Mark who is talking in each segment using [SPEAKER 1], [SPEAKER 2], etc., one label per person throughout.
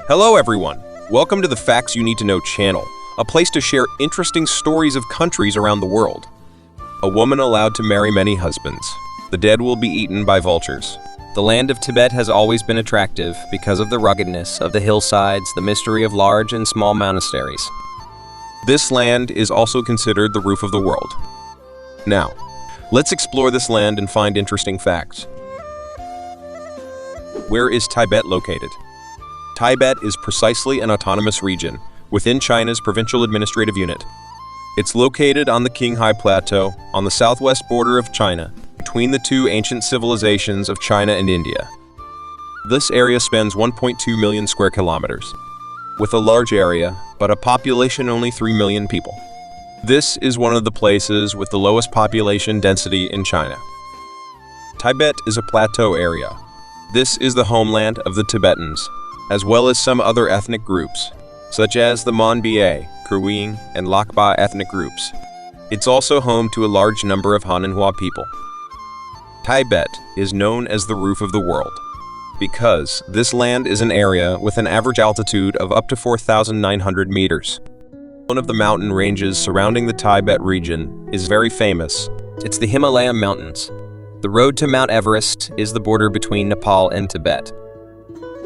[SPEAKER 1] Hello everyone, welcome to the Facts You Need to Know channel, a place to share interesting stories of countries around the world. A woman allowed to marry many husbands. The dead will be eaten by vultures.
[SPEAKER 2] The land of Tibet has always been attractive because of the ruggedness of the hillsides, the mystery of large and small monasteries.
[SPEAKER 1] This land is also considered the roof of the world. Now, let's explore this land and find interesting facts. Where is Tibet located? Tibet is precisely an autonomous region within China's provincial administrative unit. It's located on the Qinghai Plateau on the southwest border of China, between the two ancient civilizations of China and India. This area spans 1.2 million square kilometers, with a large area, but a population only 3 million people. This is one of the places with the lowest population density in China. Tibet is a plateau area. This is the homeland of the Tibetans, as well as some other ethnic groups, such as the Monbie, Kurwing, and Lakba ethnic groups. It's also home to a large number of Han and Hua people. Tibet is known as the roof of the world because this land is an area with an average altitude of up to 4,900 meters. One of the mountain ranges surrounding the Tibet region is very famous.
[SPEAKER 2] It's the Himalaya Mountains. The road to Mount Everest is the border between Nepal and Tibet.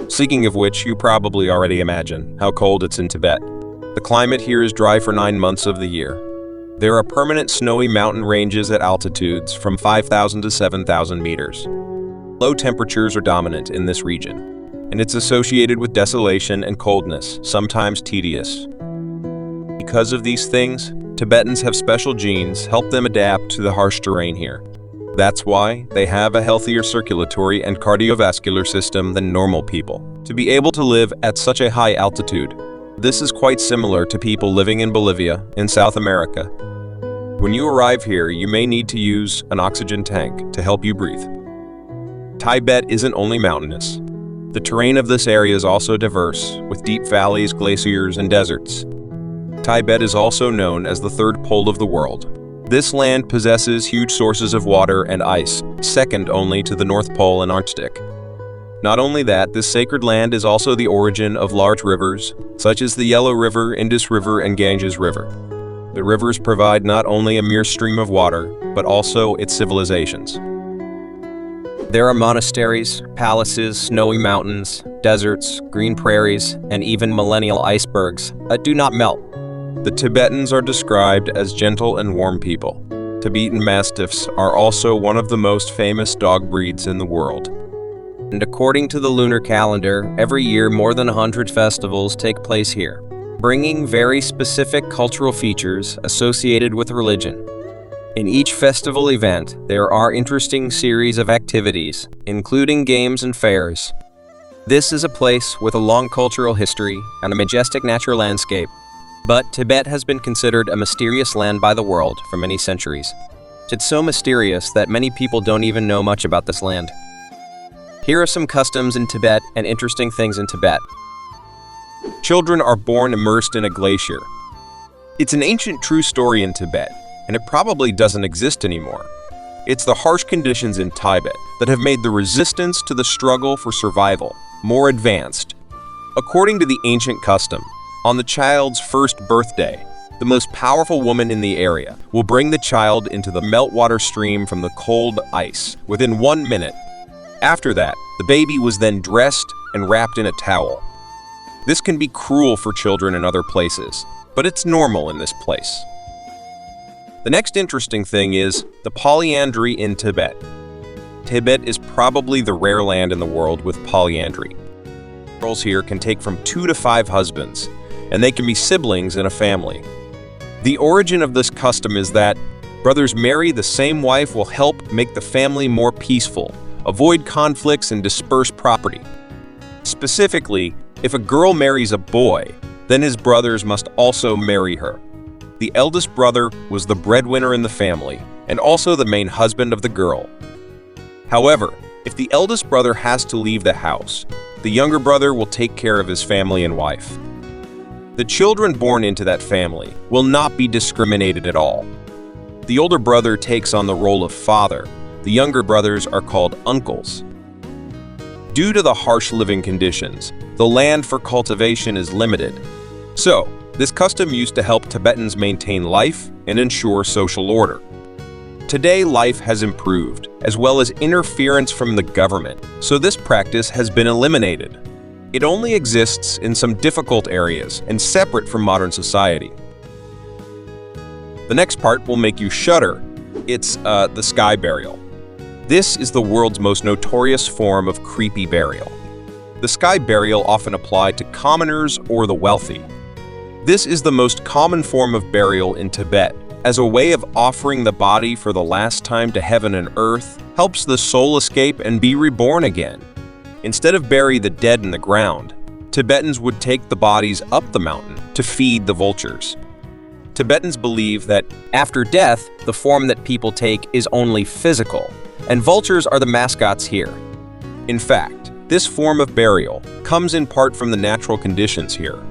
[SPEAKER 1] Speaking of which, you probably already imagine how cold it's in Tibet. The climate here is dry for 9 months of the year. There are permanent snowy mountain ranges at altitudes from 5,000 to 7,000 meters. Low temperatures are dominant in this region, and it's associated with desolation and coldness, sometimes tedious. Because of these things, Tibetans have special genes help them adapt to the harsh terrain here. That's why they have a healthier circulatory and cardiovascular system than normal people, to be able to live at such a high altitude. This is quite similar to people living in Bolivia in South America. When you arrive here, you may need to use an oxygen tank to help you breathe. Tibet isn't only mountainous. The terrain of this area is also diverse, with deep valleys, glaciers, and deserts. Tibet is also known as the third pole of the world. This land possesses huge sources of water and ice, second only to the North Pole and Arctic. Not only that, this sacred land is also the origin of large rivers, such as the Yellow River, Indus River, and Ganges River. The rivers provide not only a mere stream of water, but also its civilizations.
[SPEAKER 2] There are monasteries, palaces, snowy mountains, deserts, green prairies, and even millennial icebergs that do not melt.
[SPEAKER 1] The Tibetans are described as gentle and warm people. Tibetan Mastiffs are also one of the most famous dog breeds in the world.
[SPEAKER 2] And according to the lunar calendar, every year more than 100 festivals take place here, bringing very specific cultural features associated with religion. In each festival event, there are interesting series of activities, including games and fairs. This is a place with a long cultural history and a majestic natural landscape. But Tibet has been considered a mysterious land by the world for many centuries. It's so mysterious that many people don't even know much about this land. Here are some customs in Tibet and interesting things in Tibet.
[SPEAKER 1] Children are born immersed in a glacier. It's an ancient true story in Tibet, and it probably doesn't exist anymore. It's the harsh conditions in Tibet that have made the resistance to the struggle for survival more advanced. According to the ancient custom, on the child's first birthday, the most powerful woman in the area will bring the child into the meltwater stream from the cold ice within 1 minute. After that, the baby was then dressed and wrapped in a towel. This can be cruel for children in other places, but it's normal in this place. The next interesting thing is the polyandry in Tibet. Tibet is probably the rare land in the world with polyandry. Girls here can take from 2 to 5 husbands, and they can be siblings in a family. The origin of this custom is that brothers marry the same wife will help make the family more peaceful, avoid conflicts, and disperse property. Specifically, if a girl marries a boy, then his brothers must also marry her. The eldest brother was the breadwinner in the family, and also the main husband of the girl. However, if the eldest brother has to leave the house, the younger brother will take care of his family and wife. The children born into that family will not be discriminated at all. The older brother takes on the role of father, The younger brothers are called uncles. Due to the harsh living conditions, the land for cultivation is limited. So, this custom used to help Tibetans maintain life and ensure social order. Today, life has improved, as well as interference from the government, so this practice has been eliminated. It only exists in some difficult areas and separate from modern society. The next part will make you shudder. It's the sky burial. This is the world's most notorious form of creepy burial. The sky burial often applied to commoners or the wealthy. This is the most common form of burial in Tibet, as a way of offering the body for the last time to heaven and earth, helps the soul escape and be reborn again. Instead of bury the dead in the ground, Tibetans would take the bodies up the mountain to feed the vultures. Tibetans believe that
[SPEAKER 2] After death, the form that people take is only physical, and vultures are the mascots here.
[SPEAKER 1] in fact, this form of burial comes in part from the natural conditions here.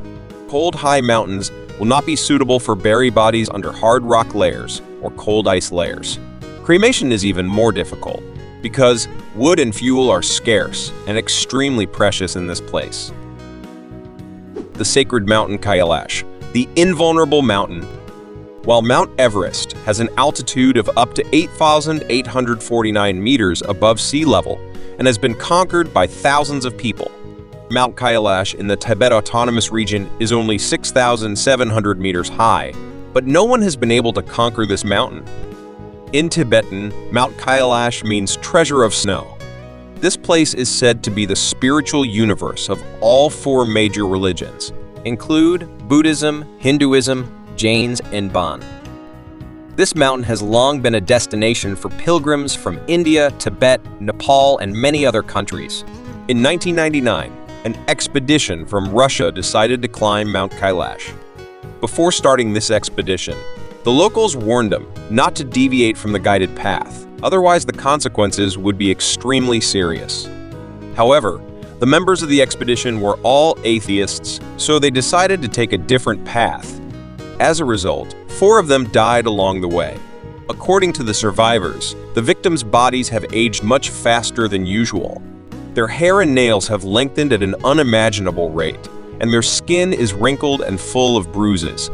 [SPEAKER 1] Cold, high mountains will not be suitable for bury bodies under hard rock layers or cold ice layers. Cremation is even more difficult because wood and fuel are scarce and extremely precious in this place. The sacred mountain Kailash, the invulnerable mountain. While Mount Everest has an altitude of up to 8,849 meters above sea level and has been conquered by thousands of people, Mount Kailash in the Tibet Autonomous Region is only 6,700 meters high, but no one has been able to conquer this mountain. In Tibetan, Mount Kailash means treasure of snow. This place is said to be the spiritual universe of all four major religions,
[SPEAKER 2] include Buddhism, Hinduism, Jains, and Bon. This mountain has long been a destination for pilgrims from India, Tibet, Nepal, and many other countries.
[SPEAKER 1] In 1999, an expedition from Russia decided to climb Mount Kailash. Before starting this expedition, the locals warned them not to deviate from the guided path, otherwise the consequences would be extremely serious. However, the members of the expedition were all atheists, so they decided to take a different path. As a result, 4 of them died along the way. According to the survivors, the victims' bodies have aged much faster than usual. Their hair and nails have lengthened at an unimaginable rate, and their skin is wrinkled and full of bruises.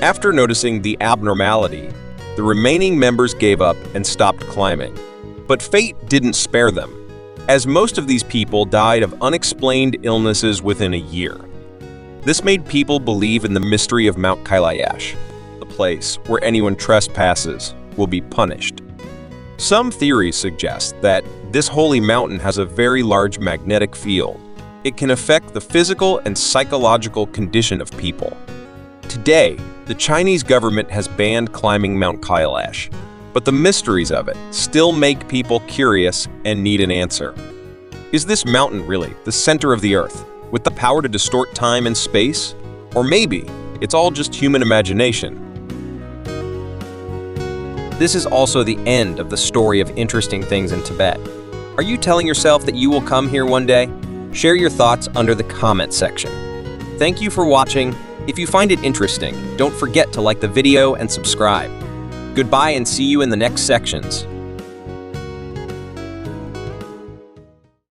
[SPEAKER 1] After noticing the abnormality, the remaining members gave up and stopped climbing. But fate didn't spare them, as most of these people died of unexplained illnesses within a year. This made people believe in the mystery of Mount Kailash, the place where anyone trespasses will be punished. Some theories suggest that this holy mountain has a very large magnetic field. It can affect the physical and psychological condition of people. Today, the Chinese government has banned climbing Mount Kailash, but the mysteries of it still make people curious and need an answer. Is this mountain really the center of the earth, with the power to distort time and space? Or maybe it's all just human imagination?
[SPEAKER 2] This is also the end of the story of interesting things in Tibet. Are you telling yourself that you will come here one day? Share your thoughts under the comment section. Thank you for watching. If you find it interesting, don't forget to like the video and subscribe. Goodbye and see you in the next sections.